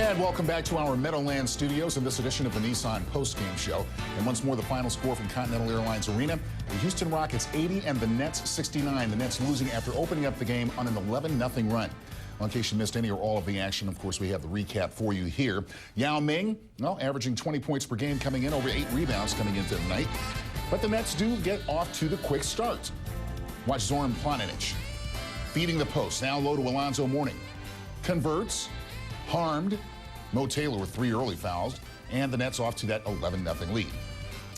And welcome back to our Meadowlands studios in this edition of the Nissan postgame show. And once more, the final score from Continental Airlines Arena. The Houston Rockets 80 and the Nets 69. The Nets losing after opening up the game on an 11-0 run. Well, in case you missed any or all of the action, of course, we have the recap for you here. Yao Ming, well, averaging 20 points per game coming in, over 8 rebounds coming into the night. But the Nets do get off to the quick start. Watch Zoran Planinic feeding the post. Now low to Alonzo Mourning. Converts, harmed. Mo Taylor with 3 early fouls, and the Nets off to that 11-0 lead.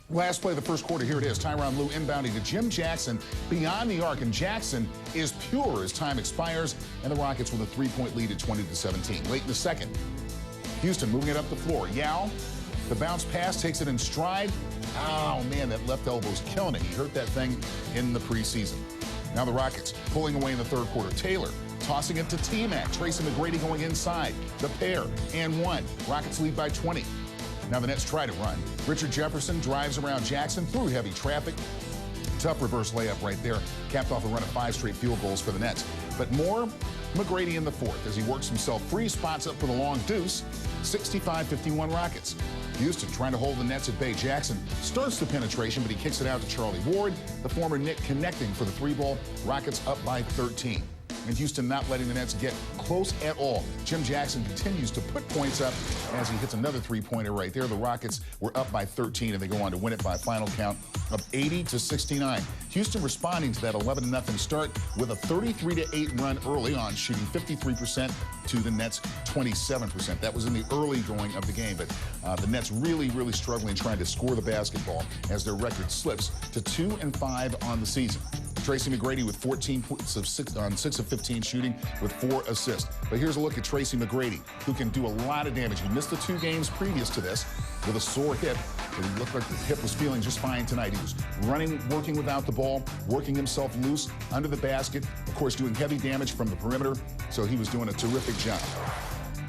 Last play of the first quarter, here it is. Tyronn Lue inbounding to Jim Jackson beyond the arc, and Jackson is pure as time expires, and the Rockets with a 3-point lead at 20-17. Late in the second, Houston moving it up the floor. Yao, the bounce pass, takes it in stride. Oh, man, that left elbow's killing it. He hurt that thing in the preseason. Now the Rockets pulling away in the third quarter. Taylor tossing it to T-Mac. Tracy McGrady going inside. The pair and one. Rockets lead by 20. Now the Nets try to run. Richard Jefferson drives around Jackson through heavy traffic. Tough reverse layup right there. Capped off a run of 5 straight field goals for the Nets. But more McGrady in the fourth as he works himself free, spots up for the long deuce. 65-51 Rockets. Houston trying to hold the Nets at bay. Jackson starts the penetration, but he kicks it out to Charlie Ward. The former Knick connecting for the 3-ball. Rockets up by 13. And Houston not letting the Nets get close at all. Jim Jackson continues to put points up as he hits another 3-pointer right there. The Rockets were up by 13, and they go on to win it by a final count of 80-69. Houston responding to that 11-0 start with a 33-8 run early on, shooting 53% to the Nets 27%. That was in the early going of the game, but the Nets really struggling trying to score the basketball as their record slips to 2-5 on the season. Tracy McGrady with 14 points on 6 of 15 shooting with 4 assists. But here's a look at Tracy McGrady, who can do a lot of damage. He missed the 2 games previous to this with a sore hip. But he looked like the hip was feeling just fine tonight. He was running, working without the ball, working himself loose under the basket, of course doing heavy damage from the perimeter. So he was doing a terrific job.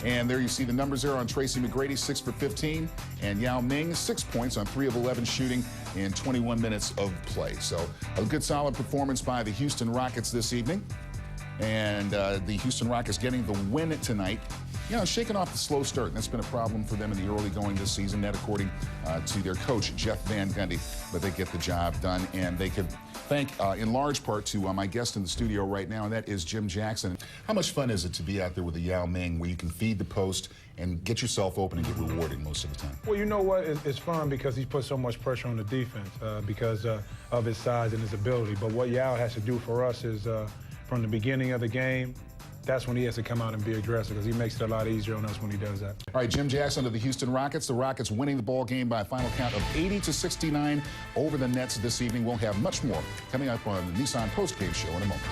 And there you see the numbers there on Tracy McGrady, 6 for 15. And Yao Ming, 6 points on 3 of 11 shooting in 21 minutes of play. So a good solid performance by the Houston Rockets this evening. And the Houston Rockets getting the win tonight. You know, shaking off the slow start, and that's been a problem for them in the early going this season, that according to their coach, Jeff Van Gundy. But they get the job done, and they could thank, in large part, to my guest in the studio right now, and that is Jim Jackson. How much fun is it to be out there with a Yao Ming where you can feed the post and get yourself open and get rewarded most of the time? Well, you know what? It's fun because he's put so much pressure on the defense because of his size and his ability. But what Yao has to do for us is, from the beginning of the game, that's when he has to come out and be aggressive because he makes it a lot easier on us when he does that. All right, Jim Jackson of the Houston Rockets. The Rockets winning the ball game by a final count of 80-69 over the Nets this evening. We'll have much more coming up on the Nissan postgame show in a moment.